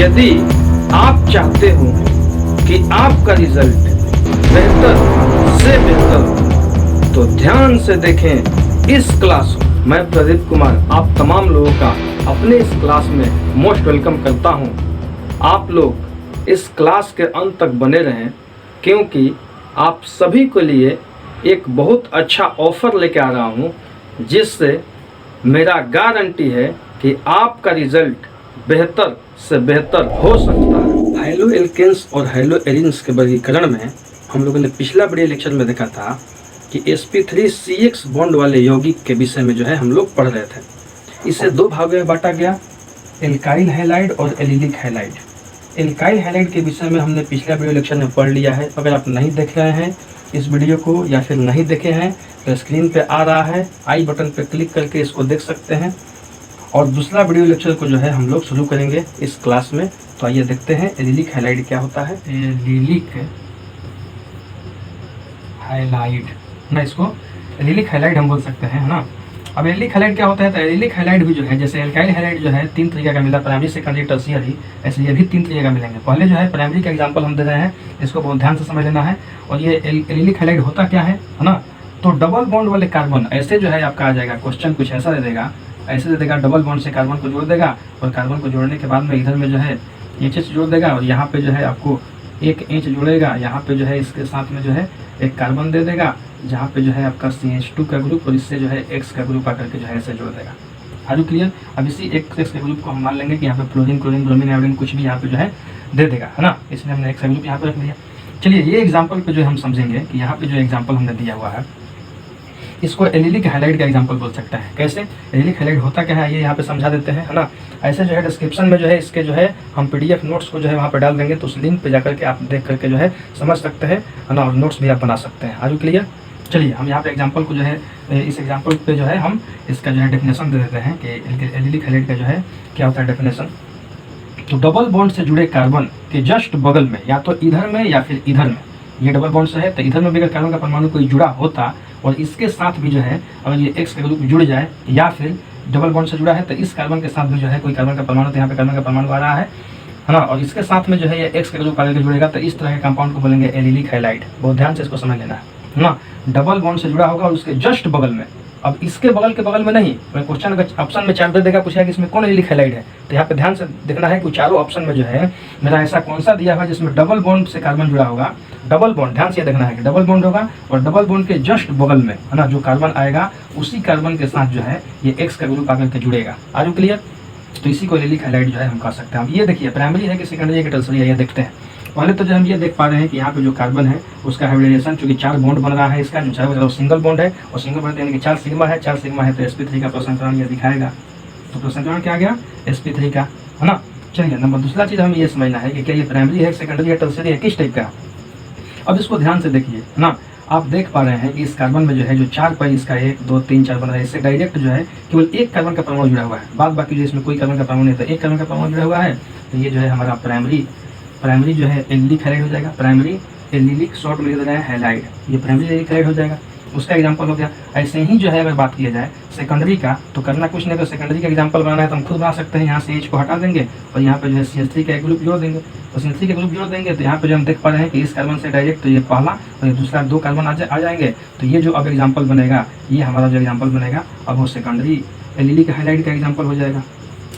यदि आप चाहते हो कि आपका रिजल्ट बेहतर से बेहतर तो ध्यान से देखें इस क्लास को। मैं प्रदीप कुमार आप तमाम लोगों का अपने इस क्लास में मोस्ट वेलकम करता हूं। आप लोग इस क्लास के अंत तक बने रहें, क्योंकि आप सभी के लिए एक बहुत अच्छा ऑफर लेके आ रहा हूं, जिससे मेरा गारंटी है कि आपका रिजल्ट बेहतर से बेहतर हो सकता है। हाइलो एल्केन्स और हाइलो एरिन्स के वर्गीकरण में हम लोगों ने पिछला वीडियो लेक्चर में देखा था कि sp3CX बॉन्ड वाले यौगिक के विषय में जो है हम लोग पढ़ रहे थे। इसे दो भागों में बांटा गया, एल्काइल हैलाइड और एलिलिक हैलाइड। एल्काइल हैलाइड के विषय में हमने पिछला वीडियो लेक्चर में पढ़ लिया है। अगर आप नहीं देख रहे हैं इस वीडियो को या फिर नहीं देखे हैं तो स्क्रीन पे आ रहा है, आई बटन पे क्लिक करके इसको देख सकते हैं। और दूसरा वीडियो लेक्चर को जो है हम लोग शुरू करेंगे इस क्लास में। तो आइए देखते हैं एलिलिक हैलाइड क्या होता है। एलिलिक हैलाइड ना, इसको एलिलिक हैलाइड हम बोल सकते हैं, है ना। अब एलिलिक हैलाइड क्या होता है, तो एलिलिक हैलाइड भी जो है जैसे एल्काइल हैलाइड जो है 3 तरीके का मिला, प्राइमरी सेकेंडरी टर्शियरी, ऐसे ये भी 3 तरीके का मिलेंगे। पहले जो है प्राइमरी का एग्जांपल हम दे रहे हैं, इसको बहुत ध्यान से समझ लेना है। और ये एलिलिक हैलाइड होता क्या है ना, तो डबल बॉन्ड वाले कार्बन ऐसे जो है आपका आ जाएगा, क्वेश्चन कुछ ऐसा दे देगा, ऐसे दे देगा, डबल बॉन्ड से कार्बन को जोड़ देगा और कार्बन को जोड़ने के बाद में इधर में जो है एच जोड़ देगा और यहाँ पे जो है आपको एक एच जोड़ेगा, यहाँ पे जो है इसके साथ में जो है एक कार्बन दे देगा, जहाँ पे जो है आपका CH2 का ग्रुप और इससे जो है X का ग्रुप आकर के जो है ऐसे जोड़ देगा। Are you clear. अब इसी X के ग्रुप को हम मान लेंगे कि यहाँ पे फ्लोरीन, क्लोरीन, ब्रोमीन, आयोडीन कुछ भी यहाँ पे जो है दे देगा, है ना। इसलिए हमने X का ग्रुप यहाँ पे रख दिया। चलिए ये एग्जाम्पल पे जो हम समझेंगे कि यहाँ पे जो एग्जाम्पल हमने दिया हुआ है इसको एलिलिक हैलाइड का एग्जांपल बोल सकते हैं। कैसे एलिलिक हैलाइड होता क्या है ये यहाँ पे समझा देते हैं, है ना। ऐसे जो है डिस्क्रिप्शन में जो है इसके जो है हम PDF नोट्स को जो है वहाँ पे डाल देंगे, तो उस लिंक पे जाकर के आप देख करके जो है समझ सकते हैं, है ना, और नोट्स भी आप बना सकते हैं। Are you clear. चलिए हम यहाँ पे एग्जाम्पल को जो है इस एग्जाम्पल पे जो है हम इसका जो है डेफिनेशन दे देते हैं कि एलिलिक हैलाइड का जो है क्या होता है डेफिनेशन। तो डबल बॉन्ड से जुड़े कार्बन के जस्ट बगल में, या तो इधर में या फिर इधर में, ये डबल बॉन्ड से है तो इधर में भी अगर कार्बन का परमाणु कोई जुड़ा होता और इसके साथ भी जो है अगर ये X का ग्रुप जुड़ जाए, या फिर डबल बॉन्ड से जुड़ा है तो इस कार्बन के साथ भी जो है कोई कार्बन का परमाणु, तो यहाँ पे कार्बन का परमाणु आ रहा है ना, और इसके साथ में जो है ये X का ग्रुप आगे के जुड़ेगा, तो इस तरह के कंपाउंड को बोलेंगे एलिलिक हैलाइड। बहुत ध्यान से इसको समझ लेना है ना। डबल बॉन्ड से जुड़ा होगा और उसके जस्ट बगल में, अब इसके बगल में नहीं, क्वेश्चन अगर ऑप्शन में 4 दे देगा, पूछेगा कि इसमें कौन एलिलिक हैलाइड है, तो यहाँ पे ध्यान से देखना है कि चारों ऑप्शन में जो है मेरा ऐसा कौन सा दिया हुआ है जिसमें डबल बॉन्ड से कार्बन जुड़ा होगा। डबल बॉन्ड ध्यान से देखना है कि डबल बॉन्ड होगा और डबल बॉन्ड के जस्ट बगल में, है ना, जो कार्बन आएगा उसी कार्बन के साथ जो है ये X का ग्रुप आकर के जुड़ेगा। Are you clear. तो इसी को एलिलिक हैलाइड जो है हम कह सकते हैं। अब ये देखिए प्राइमरी है कि सेकेंडरी है कि टर्शियरी है, ये देखते हैं। पहले तो जो हम ये देख पा रहे हैं कि यहाँ पे जो कार्बन है उसका हाइब्रिडेशन, चूंकि 4 बॉन्ड बन रहा है, इसका जो चाहे वो सिंगल बॉन्ड है और सिंगल बॉन्ड यानी कि 4 सिग्मा है, 4 सिग्मा है तो sp3 का प्रसंकरण ये दिखाएगा। तो प्रसंकरण क्या आ गया sp3 का, है ना। चलिए नंबर दूसरा चीज़ हमें ये समझना है कि क्या ये प्राइमरी है, सेकेंडरी है, टर्शियरी है, किस टाइप का। अब इसको ध्यान से देखिए, है ना। आप देख पा रहे हैं कि इस कार्बन में जो है जो 4 पर इसका 1 2 3 4 बन रहा है, इससे डायरेक्ट जो है केवल एक कार्बन का परमाणु जुड़ा हुआ है, बाद बाकी जो इसमें कोई कार्बन का परमाणु नहीं है, तो एक कार्बन का परमाणु जुड़ा हुआ है। तो ये जो है हमारा प्राइमरी जो है एलिलिक हैलाइड हो जाएगा। प्राइमरी एलिलिक शॉर्ट में लिख देना है हैलाइड, ये प्राइमरी एलिलिक हैलाइड हो जाएगा। उसका एग्जांपल हो गया। ऐसे ही जो है अगर बात किया जाए सेकेंडरी का, तो करना कुछ नहीं, तो सेकेंडरी का एग्जांपल बनाना है तो हम खुद बना सकते हैं। यहाँ से H को हटा देंगे और यहाँ पे जो है CH3 का एक ग्रुप जोड़ देंगे, तो CH3 का ग्रुप जोड़ देंगे तो यहाँ पे जो हम देख पा रहे हैं कि इस कार्बन से डायरेक्ट तो ये पहला और ये दूसरा 2 कार्बन आ जाएंगे। तो ये जो अब एग्जाम्पल बनेगा, ये हमारा जो एग्जाम्पल बनेगा अब वो सेकेंडरी एलिलिक हैलाइड का एग्जाम्पल हो जाएगा।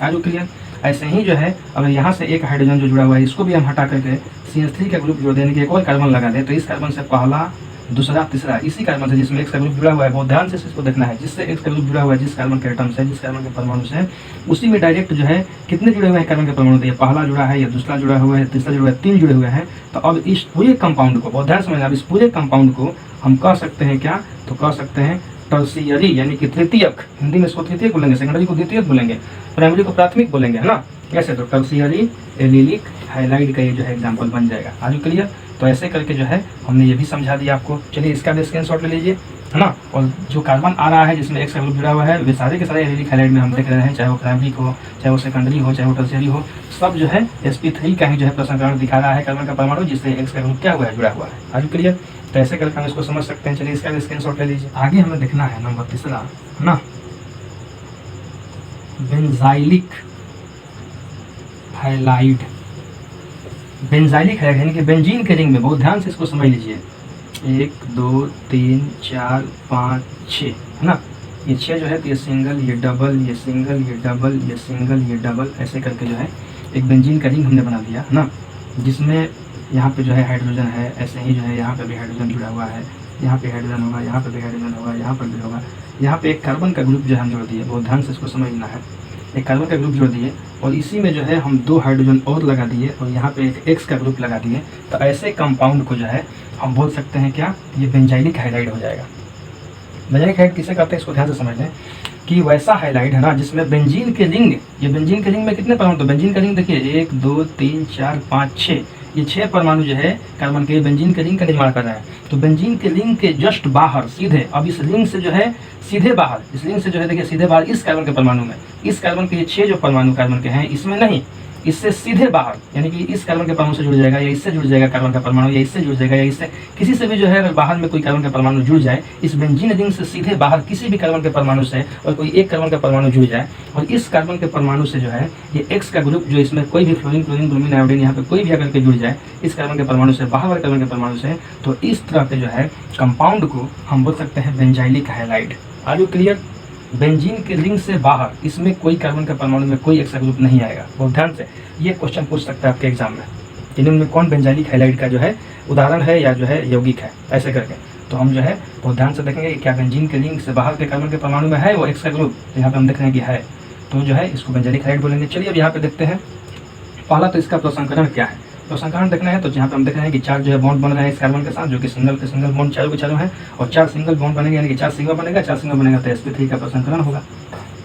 Are you clear. ऐसे ही जो है अगर यहाँ से एक हाइड्रोजन जो जुड़ा हुआ है इसको भी हम हटा करके CH3 का ग्रुप जोड़ देने के एक और कार्बन लगा दें, तो इस कार्बन से पहला, दूसरा, तीसरा, इसी कार्बन से जिसमें X का ग्रुप जुड़ा हुआ है, बहुत ध्यान से इसको देखना है, जिससे X का ग्रुप जुड़ा हुआ है जिस कार्बन के एटम से, जिस कार्बन के परमाणु से, उसी में डायरेक्ट जो है कितने जुड़े हुए हैं कार्बन के परमाणु, तो ये पहला जुड़ा है, ये दूसरा जुड़ा हुआ है, तीसरा जुड़ा है, 3 जुड़े हुए हैं। तो अब इस पूरे कंपाउंड को बहुत ध्यान समझना, अब इस पूरे कंपाउंड को हम कह सकते हैं क्या, तो कह सकते हैं टर्शियरी, यानी कि तृतीयक। हिंदी में इसको तृतीयक बोलेंगे, सेकेंडरी को द्वितीयक बोलेंगे, प्राइमरी को प्राथमिक बोलेंगे, है ना। ऐसे तो टर्शियरी एलिलिक हैलाइड का ये जो है एग्जाम्पल बन जाएगा। Are you clear. तो ऐसे करके जो है हमने ये भी समझा दिया आपको। चलिए इसका भी स्क्रीनशॉट ले लीजिए, है ना। और जो कार्बन आ रहा है जिसमें X का ग्रुप जुड़ा हुआ है, वे सारे के सारे एलिलिक हैलाइड में हम देख रहे हैं, चाहे वो प्राइमरी हो, चाहे वो सेकेंडरी हो, चाहे वो टर्शियरी हो, सब जो है sp3 का ही जो है प्रसंकरण दिखा रहा है कार्बन का परमाणु, जिससे X का ग्रुप क्या हुआ है, जुड़ा हुआ है। Are you clear. तो ऐसे करके हम इसको समझ सकते हैं। चलिए इसका भी स्क्रीनशॉट ले लीजिए। आगे हमें देखना है नंबर तीसरा, है ना, बेंजाइलिक हैलाइड। बेंजाइलिक हाइलाइड यानी कि बेंजीन के रिंग में, बहुत ध्यान से इसको समझ लीजिए, 1 2 3 4 5 6 है ना, ये 6 जो है तो ये सिंगल, ये डबल, ये सिंगल, ये डबल, ये सिंगल, ये डबल, ऐसे करके जो है एक बेंजीन का रिंग हमने बना दिया है ना, जिसमें यहाँ पे जो है हाइड्रोजन है, ऐसे ही जो है यहाँ पे भी हाइड्रोजन जुड़ा हुआ है, यहाँ पे हाइड्रोजन होगा, यहाँ पे भी हाइड्रोजन होगा, यहाँ पर भी होगा, यहाँ पे एक कार्बन का ग्रुप जो है हम जोड़ दिए, बहुत ध्यान से इसको समझना है, एक कार्बन का ग्रुप जोड़ दिए और इसी में जो है हम 2 हाइड्रोजन और लगा दिए और यहाँ पे एक एक्स का ग्रुप लगा दिए, तो ऐसे कंपाउंड को जो है हम बोल सकते हैं क्या, ये बेंजाइलिक हाइलाइड हो जाएगा। बेंजाइलिक हाइलाइड किसे कहते हैं इसको ध्यान से समझ लें कि वैसा हाइलाइड है ना जिसमें बेंजीन के रिंग, ये बेंजीन के रिंग में कितने परमाणु, तो बेंजीन का रिंग देखिए 1 2 3 4 5 6, ये 6 परमाणु जो है कार्बन के बेंजीन के रिंग का निर्माण कर रहा है। तो बेंजीन के रिंग के जस्ट बाहर सीधे, अब इस रिंग से जो है सीधे बाहर, इस रिंग से जो है देखिए सीधे बाहर इस कार्बन के परमाणु में, इस कार्बन के ये 6 जो परमाणु कार्बन के हैं इसमें नहीं, इससे सीधे बाहर, यानी कि इस कार्बन के परमाणु से जुड़ जाएगा या इससे जुड़ जाएगा कार्बन का परमाणु, या इससे जुड़ जाएगा या इससे, किसी से भी जो है अगर बाहर में कोई कार्बन का परमाणु जुड़ जाए, इस बेंजीन रिंग से सीधे बाहर किसी भी कार्बन के परमाणु से और कोई एक कार्बन का परमाणु जुड़ जाए और इस कार्बन के परमाणु से जो है ये एक्स का ग्रुप, जो इसमें कोई भी फ्लोरीन क्लोरीन ब्रोमीन आयोडीन यहाँ पे कोई भी अगर के जुड़ जाए इस कार्बन के परमाणु से, बाहर वाले कार्बन के परमाणु से, तो इस तरह के जो है कंपाउंड को हम बोल सकते हैं benzylic halide. Are you clear? Benzene के रिंग से बाहर इसमें कोई कार्बन का परमाणु में कोई एक्स्ट्रा ग्रुप नहीं आएगा। बहुत ध्यान से ये क्वेश्चन पूछ सकता है आपके एग्जाम में, इनमें कौन बेंजाइलिक हाइलाइड का जो है उदाहरण है या जो है यौगिक है, ऐसे करके। तो हम जो है बहुत ध्यान से देखेंगे कि क्या बेंजीन के रिंग से बाहर के कार्बन के परमाणु में है वो एक्स्ट्रा ग्रुप, तो यहाँ पे हम देख रहे हैं कि है, तो जो है इसको बेंजाइलिक हाइलाइड बोलेंगे। चलिए अब यहाँ पे देखते हैं, पहला तो इसका प्रसंकरण क्या है। प्रसंकरण देखना है तो यहाँ पे हम देख रहे हैं कि 4 जो है बॉन्ड बन रहे हैं इस कार्बन के साथ, जो कि सिंगल के सिंगल बॉन्ड चारों के चारों हैं, और 4 सिंगल बॉन्ड बनेंगे, यानी कि 4 सिंगल बनेगा, 4 सिंगल बनेगा तो sp3 का प्रसंकरण होगा।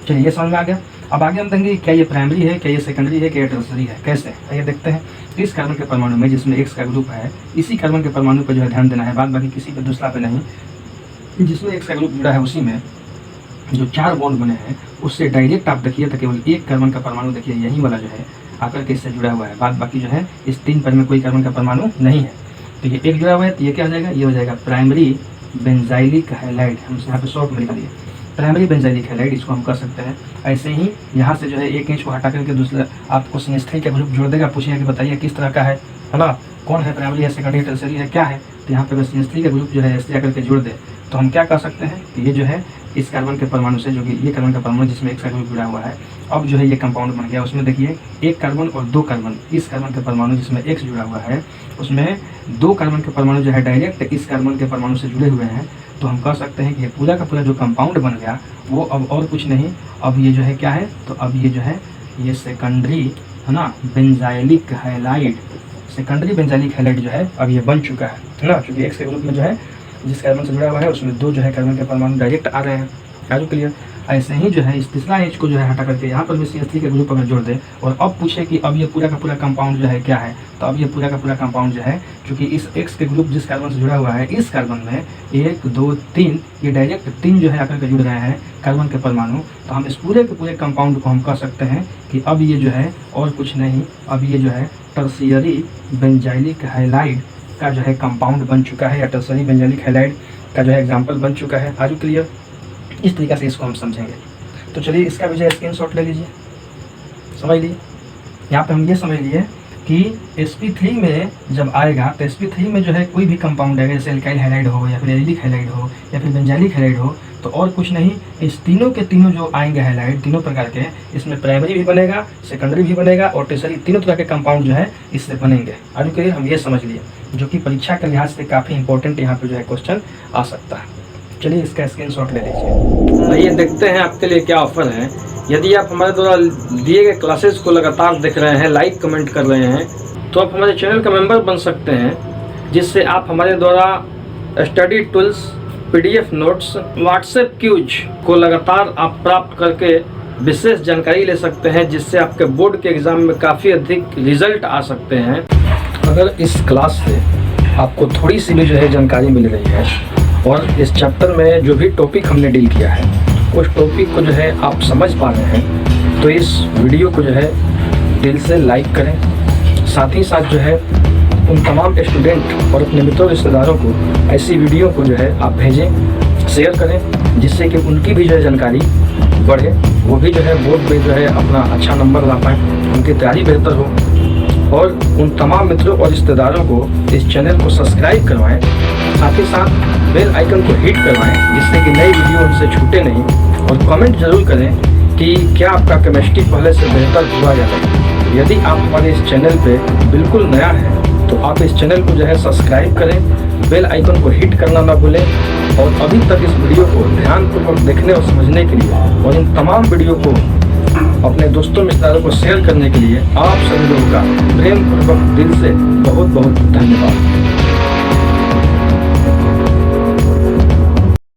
चलिए ये समझ में आ गया। अब आगे हम देखेंगे क्या ये प्राइमरी है, क्या ये सेकेंडरी है, क्या ये टर्सरी है, कैसे, ये देखते हैं। इस कार्बन के परमाणु में जिसमें एक्स का ग्रुप है, इसी कार्बन के परमाणु पर जो है ध्यान देना है, बाद बाकी किसी पे दूसरा पे नहीं, जिसमें एक्स का ग्रुप जुड़ा है उसी में जो 4 बॉन्ड बने हैं उससे डायरेक्ट आप देखिए तो केवल एक कार्बन का परमाणु देखिए यही वाला जो है आकर के इससे जुड़ा हुआ है, बाद बाकी जो है इस 3 पर में कोई कार्बन का परमाणु नहीं है। तो ये एक जुड़ा हुआ है तो ये क्या हो जाएगा, ये हो जाएगा प्राइमरी बेंजाइलिक हाइलाइड। हम यहाँ पे शॉर्ट में लिख दिए प्राइमरी बेंजाइलिक हाइलाइड, इसको हम कर सकते हैं। ऐसे ही यहाँ से जो है एक इंच को हटा करके दूसरा आपको CH3 का ग्रुप जोड़ देगा, पूछेगा कि बताइए किस तरह का है ना, कौन है, प्राइमरी है, सेकेंडरी, टर्सरी है, क्या है। तो यहाँ पे बस CH3 का ग्रुप जो है ऐसे आकर के जोड़ दे तो हम क्या कर सकते हैं कि ये जो है इस कार्बन के परमाणु से, जो कि ये कार्बन का परमाणु जिसमें एक ग्रुप जुड़ा हुआ है, अब जो है ये कंपाउंड बन गया। उसमें देखिए एक कार्बन और 2 कार्बन, इस कार्बन के परमाणु जिसमें एक्स जुड़ा हुआ है उसमें 2 कार्बन के परमाणु जो है डायरेक्ट इस कार्बन के परमाणु से जुड़े हुए हैं। तो हम कह सकते हैं कि ये पूरा का पूरा जो कंपाउंड बन गया वो अब और कुछ नहीं, अब ये जो है क्या है, तो अब ये जो है ये सेकेंडरी है ना benzylic halide, secondary benzylic halide जो है अब ये बन चुका है ना, क्योंकि एक्स के ग्रुप में जो है जिस कार्बन से जुड़ा हुआ है उसमें 2 जो है कार्बन के परमाणु डायरेक्ट आ रहे हैं। आजू क्लियर? ऐसे ही जो है इस तीसरा एच को जो है हटा करके यहाँ पर भी CH3 के ग्रुप अगर जोड़ दे और अब पूछे कि अब ये पूरा का पूरा कंपाउंड जो है क्या है, तो अब ये पूरा का पूरा कंपाउंड जो है क्योंकि इस एक्स के ग्रुप जिस कार्बन से जुड़ा हुआ है इस कार्बन में 1 2 3 ये डायरेक्ट 3 जो है आकर के जुड़ रहे हैं कार्बन के परमाणु, तो हम इस पूरे के पूरे कंपाउंड को हम कह सकते हैं कि अब ये जो है और कुछ नहीं, अब ये जो है टर्शियरी बेंजाइलिक हाइलाइड का जो है कंपाउंड बन चुका है, या टर्शियरी बेंजाइलिक हाइलाइड का जो है एग्जाम्पल बन चुका है। आजू क्लियर? इस तरीके से इसको हम समझेंगे। तो चलिए इसका भी जो है स्क्रीनशॉट ले लीजिए, समझ लीजिए। यहाँ पे हम ये समझ लिए कि sp3 में जब आएगा तो sp3 में जो है कोई भी कंपाउंड है, जैसे एल्काइल हाइलाइड हो या फिर एलिलिक हाइलाइड हो या फिर बेंजाइलिक हाइलाइड हो, तो और कुछ नहीं, इस तीनों के तीनों जो आएंगे हाइलाइड तीनों प्रकार के, इसमें प्राइमरी भी बनेगा, सेकेंडरी भी बनेगा और टर्शियरी, तीनों तरह के कंपाउंड जो है इससे बनेंगे। आगे करिए हम ये समझ लिए, जो कि परीक्षा के लिहाज से काफ़ी इंपॉर्टेंट यहाँ पे जो है क्वेश्चन आ सकता है। चलिए इसका स्क्रीनशॉट ले लीजिए। आइए देखते हैं आपके लिए क्या ऑफर है। यदि आप हमारे द्वारा दिए गए क्लासेस को लगातार देख रहे हैं, लाइक कमेंट कर रहे हैं, तो आप हमारे चैनल का मेंबर बन सकते हैं, जिससे आप हमारे द्वारा study tools, PDF notes, WhatsApp क्यूज को लगातार आप प्राप्त करके विशेष जानकारी ले सकते हैं, जिससे आपके बोर्ड के एग्ज़ाम में काफ़ी अधिक रिजल्ट आ सकते हैं। अगर इस क्लास से आपको थोड़ी सी भी जो है जानकारी मिल रही है और इस चैप्टर में जो भी टॉपिक हमने डील किया है उस टॉपिक को जो है आप समझ पा रहे हैं, तो इस वीडियो को जो है दिल से लाइक करें। साथ ही साथ जो है उन तमाम स्टूडेंट और अपने मित्रों रिश्तेदारों को ऐसी वीडियो को जो है आप भेजें, शेयर करें, जिससे कि उनकी भी जो है जानकारी बढ़े, वो भी जो है बोर्ड पे जो है अपना अच्छा नंबर ला पाएँ, उनकी तैयारी बेहतर हो। और उन तमाम मित्रों और रिश्तेदारों को इस चैनल को सब्सक्राइब करवाएं, साथ ही साथ बेल आइकन को हिट करवाएं, जिससे कि नई वीडियो उनसे छूटे नहीं। और कमेंट जरूर करें कि क्या आपका केमिस्ट्री पहले से बेहतर हुआ या नहीं। यदि आप हमारे इस चैनल पे बिल्कुल नया है तो आप इस चैनल को जो है सब्सक्राइब करें, बेल आइकन को हिट करना ना भूलें। और अभी तक इस वीडियो को ध्यानपूर्वक देखने और समझने के लिए और इन तमाम वीडियो को अपने दोस्तों रिश्तेदारों को शेयर करने के लिए आप सभी लोगों का प्रेम पूर्वक दिल से बहुत बहुत धन्यवाद।